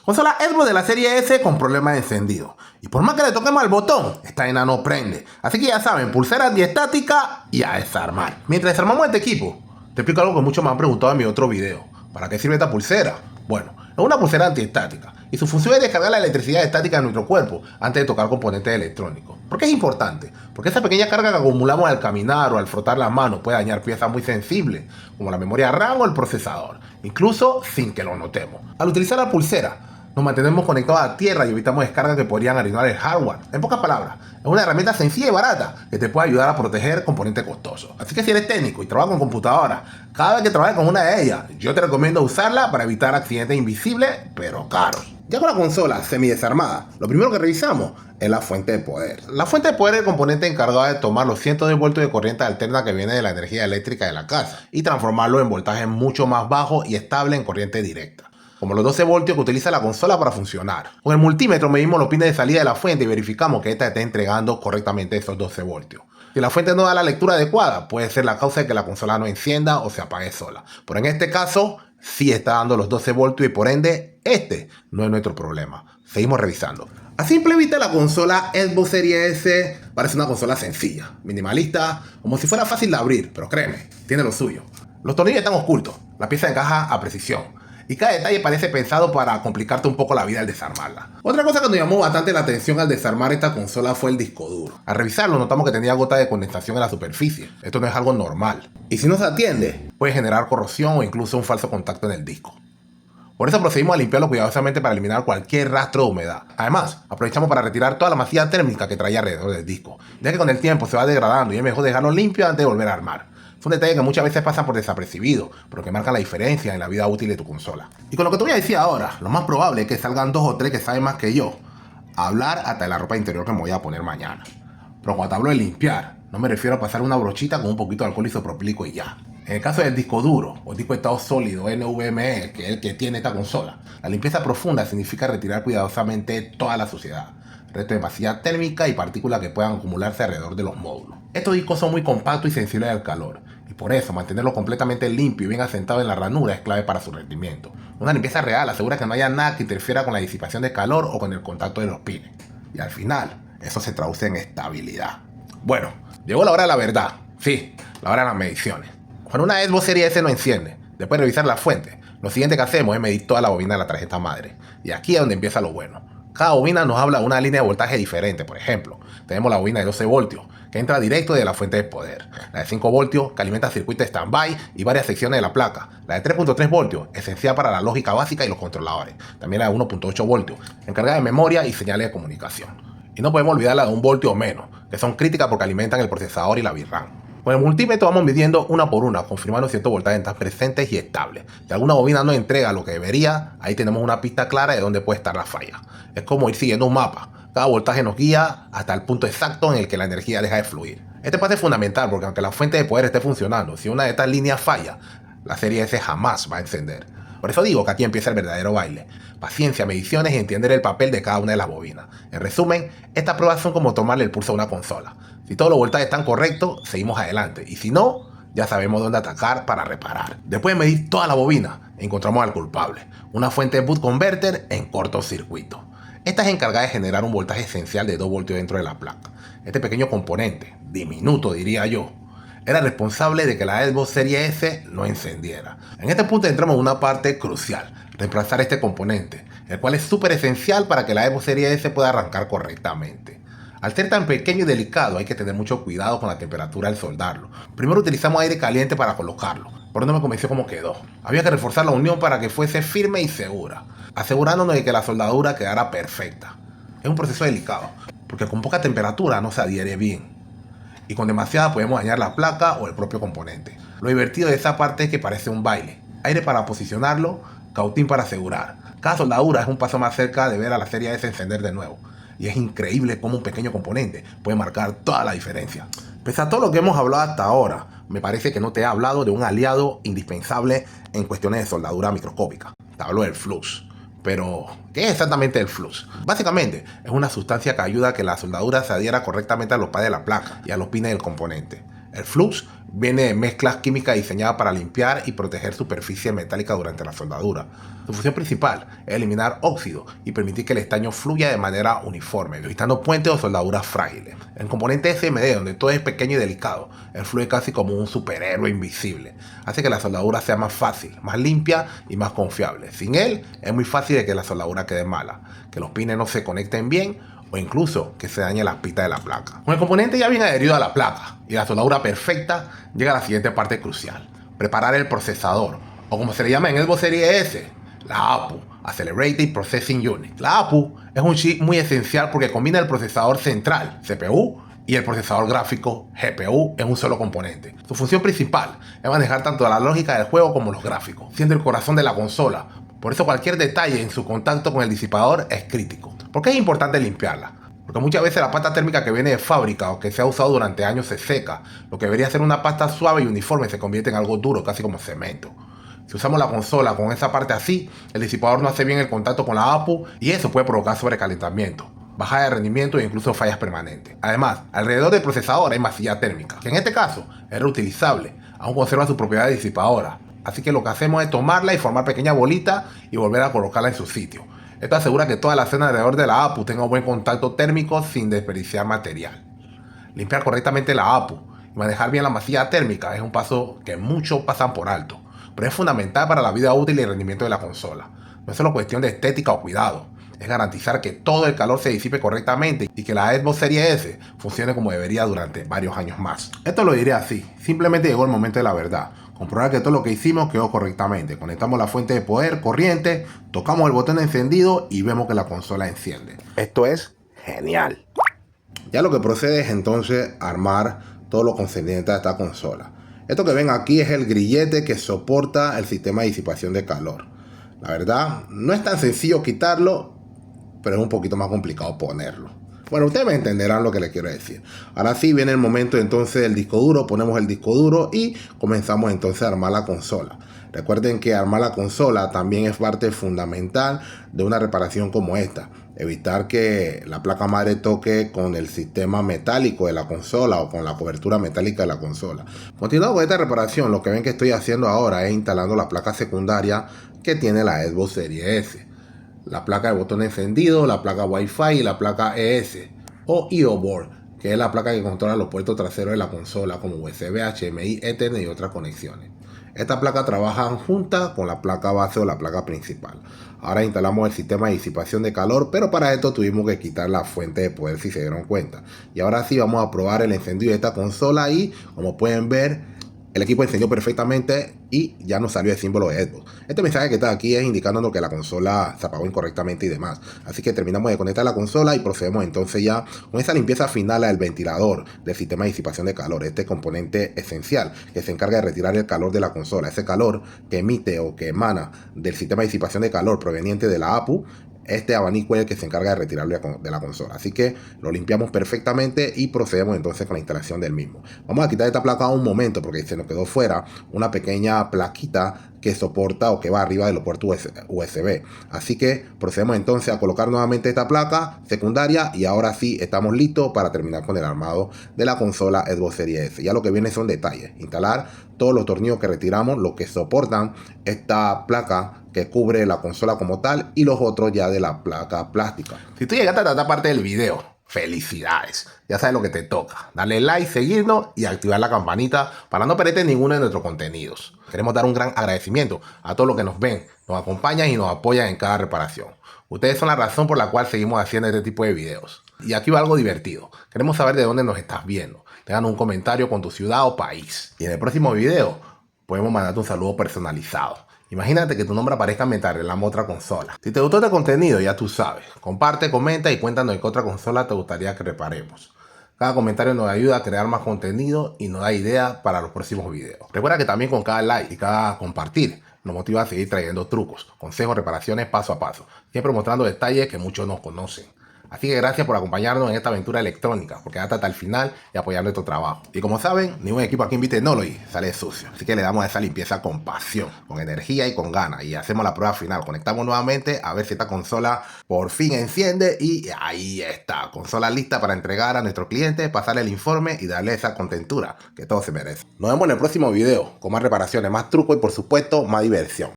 Consola Xbox de la serie S con problema de encendido. Y por más que le toquemos al botón, esta vaina no prende. Así que ya saben, pulsera antiestática y a desarmar. Mientras desarmamos este equipo, te explico algo que muchos me han preguntado en mi otro video. ¿Para qué sirve esta pulsera? Bueno, es una pulsera antiestática y su función es descargar la electricidad estática de nuestro cuerpo antes de tocar componentes electrónicos. ¿Por qué es importante? Porque esa pequeña carga que acumulamos al caminar o al frotar las manos puede dañar piezas muy sensibles, como la memoria RAM o el procesador, incluso sin que lo notemos. Al utilizar la pulsera, nos mantenemos conectados a tierra y evitamos descargas que podrían arruinar el hardware. En pocas palabras, es una herramienta sencilla y barata que te puede ayudar a proteger componentes costosos. Así que si eres técnico y trabajas con computadoras, cada vez que trabajes con una de ellas, yo te recomiendo usarla para evitar accidentes invisibles, pero caros. Ya con la consola semidesarmada, lo primero que revisamos es la fuente de poder. La fuente de poder es el componente encargado de tomar los cientos de voltios de corriente alterna que viene de la energía eléctrica de la casa y transformarlo en voltajes mucho más bajos y estable en corriente directa, como los 12 voltios que utiliza la consola para funcionar. Con el multímetro medimos los pines de salida de la fuente y verificamos que esta esté entregando correctamente esos 12 voltios. Si la fuente no da la lectura adecuada, puede ser la causa de que la consola no encienda o se apague sola. Pero en este caso, sí está dando los 12 voltios y por ende, este no es nuestro problema. Seguimos revisando. A simple vista, la consola Xbox Series S parece una consola sencilla, minimalista, como si fuera fácil de abrir, pero créeme, tiene lo suyo. Los tornillos están ocultos, la pieza encaja a precisión y cada detalle parece pensado para complicarte un poco la vida al desarmarla. Otra cosa que nos llamó bastante la atención al desarmar esta consola fue el disco duro. Al revisarlo notamos que tenía gotas de condensación en la superficie. Esto no es algo normal. Y si no se atiende, puede generar corrosión o incluso un falso contacto en el disco. Por eso procedimos a limpiarlo cuidadosamente para eliminar cualquier rastro de humedad. Además, aprovechamos para retirar toda la masilla térmica que traía alrededor del disco, ya que con el tiempo se va degradando y es mejor dejarlo limpio antes de volver a armar. Es un detalle que muchas veces pasa por desapercibido, pero que marca la diferencia en la vida útil de tu consola. Y con lo que te voy a decir ahora, lo más probable es que salgan 2 o 3 que saben más que yo a hablar hasta de la ropa interior que me voy a poner mañana. Pero cuando te hablo de limpiar, no me refiero a pasar una brochita con un poquito de alcohol isopropílico y ya. En el caso del disco duro o disco de estado sólido NVMe, que es el que tiene esta consola, la limpieza profunda significa retirar cuidadosamente toda la suciedad, resto de masilla térmica y partículas que puedan acumularse alrededor de los módulos. Estos discos son muy compactos y sensibles al calor, y por eso mantenerlo completamente limpio y bien asentado en la ranura es clave para su rendimiento. Una limpieza real asegura que no haya nada que interfiera con la disipación de calor o con el contacto de los pines. Y al final, eso se traduce en estabilidad. Bueno, llegó la hora de la verdad. Sí, la hora de las mediciones. Cuando una Xbox Series S no enciende, después de revisar la fuente, lo siguiente que hacemos es medir toda la bobina de la tarjeta madre. Y aquí es donde empieza lo bueno. Cada bobina nos habla de una línea de voltaje diferente. Por ejemplo, tenemos la bobina de 12 voltios, que entra directo de la fuente de poder. La de 5 voltios, que alimenta circuito de stand-by y varias secciones de la placa. La de 3.3 voltios, esencial para la lógica básica y los controladores. También la de 1.8 voltios, encargada de memoria y señales de comunicación. Y no podemos olvidar la de 1 voltio o menos, que son críticas porque alimentan el procesador y la VRAM. Con el multímetro vamos midiendo una por una, confirmando ciertos voltajes están presentes y estables. Si alguna bobina no entrega lo que debería, ahí tenemos una pista clara de dónde puede estar la falla. Es como ir siguiendo un mapa. Cada voltaje nos guía hasta el punto exacto en el que la energía deja de fluir. Este paso es fundamental porque aunque la fuente de poder esté funcionando, si una de estas líneas falla, la serie S jamás va a encender. Por eso digo que aquí empieza el verdadero baile. Paciencia, mediciones y entender el papel de cada una de las bobinas. En resumen, estas pruebas son como tomarle el pulso a una consola. Si todos los voltajes están correctos, seguimos adelante. Y si no, ya sabemos dónde atacar para reparar. Después de medir toda la bobina, encontramos al culpable. Una fuente de boot converter en cortocircuito. Esta es encargada de generar un voltaje esencial de 2 voltios dentro de la placa. Este pequeño componente, diminuto diría yo, era responsable de que la Xbox Series S no encendiera. En este punto entramos en una parte crucial, reemplazar este componente, el cual es súper esencial para que la Xbox Series S pueda arrancar correctamente. Al ser tan pequeño y delicado hay que tener mucho cuidado con la temperatura al soldarlo. Primero utilizamos aire caliente para colocarlo, pero no me convenció cómo quedó. Había que reforzar la unión para que fuese firme y segura, asegurándonos de que la soldadura quedara perfecta. Es un proceso delicado, porque con poca temperatura no se adhiere bien. Y con demasiada podemos dañar la placa o el propio componente. Lo divertido de esa parte es que parece un baile. Aire para posicionarlo, cautín para asegurar. Cada soldadura es un paso más cerca de ver a la serie S encender de nuevo. Y es increíble cómo un pequeño componente puede marcar toda la diferencia. Pese a todo lo que hemos hablado hasta ahora, me parece que no te he hablado de un aliado indispensable en cuestiones de soldadura microscópica. Te hablo del flux. Pero, ¿qué es exactamente el flux? Básicamente, es una sustancia que ayuda a que la soldadura se adhiera correctamente a los pads de la placa y a los pines del componente. El flux viene de mezclas químicas diseñadas para limpiar y proteger superficie metálica durante la soldadura. Su función principal es eliminar óxido y permitir que el estaño fluya de manera uniforme, evitando puentes o soldaduras frágiles. El componente SMD, donde todo es pequeño y delicado, él fluye casi como un superhéroe invisible. Hace que la soldadura sea más fácil, más limpia y más confiable. Sin él, es muy fácil de que la soldadura quede mala, que los pines no se conecten bien o incluso que se dañe las pistas de la placa. Con el componente ya bien adherido a la placa y la soldadura perfecta, llega a la siguiente parte crucial: preparar el procesador, o como se le llama en Xbox Series S, la APU, Accelerated Processing Unit. La APU es un chip muy esencial porque combina el procesador central, CPU, y el procesador gráfico, GPU, en un solo componente. Su función principal es manejar tanto la lógica del juego como los gráficos, siendo el corazón de la consola. Por eso cualquier detalle en su contacto con el disipador es crítico. ¿Por qué es importante limpiarla? Porque muchas veces la pasta térmica que viene de fábrica o que se ha usado durante años se seca. Lo que debería ser una pasta suave y uniforme se convierte en algo duro, casi como cemento. Si usamos la consola con esa parte así, el disipador no hace bien el contacto con la APU y eso puede provocar sobrecalentamiento, bajada de rendimiento e incluso fallas permanentes. Además, alrededor del procesador hay masilla térmica, que en este caso es reutilizable, aún conserva su propiedad disipadora. Así que lo que hacemos es tomarla y formar pequeñas bolitas y volver a colocarla en su sitio. Esto asegura que toda la zona alrededor de la APU tenga un buen contacto térmico sin desperdiciar material. Limpiar correctamente la APU y manejar bien la masilla térmica es un paso que muchos pasan por alto, pero es fundamental para la vida útil y el rendimiento de la consola. No es solo cuestión de estética o cuidado, es garantizar que todo el calor se disipe correctamente y que la Xbox Series S funcione como debería durante varios años más. Esto lo diré así: simplemente llegó el momento de la verdad. Comprobar que todo lo que hicimos quedó correctamente. Conectamos la fuente de poder corriente, tocamos el botón de encendido y vemos que la consola enciende. Esto es genial. Ya lo que procede es entonces armar todo lo concerniente a esta consola. Esto que ven aquí es el grillete que soporta el sistema de disipación de calor. La verdad, no es tan sencillo quitarlo, pero es un poquito más complicado ponerlo. Bueno, ustedes me entenderán lo que les quiero decir. Ahora sí viene el momento entonces del disco duro. Ponemos el disco duro y comenzamos entonces a armar la consola. Recuerden que armar la consola también es parte fundamental de una reparación como esta. Evitar que la placa madre toque con el sistema metálico de la consola o con la cobertura metálica de la consola. Continuando con esta reparación, lo que ven que estoy haciendo ahora es instalando la placa secundaria que tiene la Xbox Series S. La placa de botón encendido, la placa Wi-Fi y la placa ES o IO Board, que es la placa que controla los puertos traseros de la consola como USB, HDMI, Ethernet y otras conexiones. Estas placas trabajan juntas con la placa base o la placa principal. Ahora instalamos el sistema de disipación de calor, pero para esto tuvimos que quitar la fuente de poder, si se dieron cuenta. Y ahora sí vamos a probar el encendido de esta consola y, como pueden ver, el equipo encendió perfectamente y ya nos salió el símbolo de Xbox. Este mensaje que está aquí es indicándonos que la consola se apagó incorrectamente y demás. Así que terminamos de conectar la consola y procedemos entonces ya con esa limpieza final al ventilador del sistema de disipación de calor. Este componente esencial que se encarga de retirar el calor de la consola. Ese calor que emite o que emana del sistema de disipación de calor proveniente de la APU. Este abanico es el que se encarga de retirarlo de la consola. Así que lo limpiamos perfectamente y procedemos entonces con la instalación del mismo. Vamos a quitar esta placa un momento porque se nos quedó fuera una pequeña plaquita que soporta o que va arriba de los puertos USB. Así que procedemos entonces a colocar nuevamente esta placa secundaria y ahora sí estamos listos para terminar con el armado de la consola Xbox Series S. Ya lo que viene son detalles. Instalar todos los tornillos que retiramos, los que soportan esta placa que cubre la consola como tal y los otros ya de la placa plástica. Si tú llegaste a esta parte del video, felicidades. Ya sabes lo que te toca. Darle like, seguirnos y activar la campanita para no perderte ninguno de nuestros contenidos. Queremos dar un gran agradecimiento a todos los que nos ven, nos acompañan y nos apoyan en cada reparación. Ustedes son la razón por la cual seguimos haciendo este tipo de videos. Y aquí va algo divertido. Queremos saber de dónde nos estás viendo. Déjanos un comentario con tu ciudad o país. Y en el próximo video podemos mandarte un saludo personalizado. Imagínate que tu nombre aparezca mientras arreglamos otra consola. Si te gustó este contenido, ya tú sabes. Comparte, comenta y cuéntanos en qué otra consola te gustaría que reparemos. Cada comentario nos ayuda a crear más contenido y nos da ideas para los próximos videos. Recuerda que también con cada like y cada compartir nos motiva a seguir trayendo trucos, consejos, reparaciones paso a paso. Siempre mostrando detalles que muchos no conocen. Así que gracias por acompañarnos en esta aventura electrónica, porque hasta el final y apoyando nuestro trabajo. Y como saben, ningún equipo aquí en Bitechnology sale sucio. Así que le damos esa limpieza con pasión, con energía y con ganas. Y hacemos la prueba final. Conectamos nuevamente a ver si esta consola por fin enciende. Y ahí está, consola lista para entregar a nuestro cliente, pasarle el informe y darle esa contentura que todos se merecen. Nos vemos en el próximo video con más reparaciones, más trucos y por supuesto más diversión.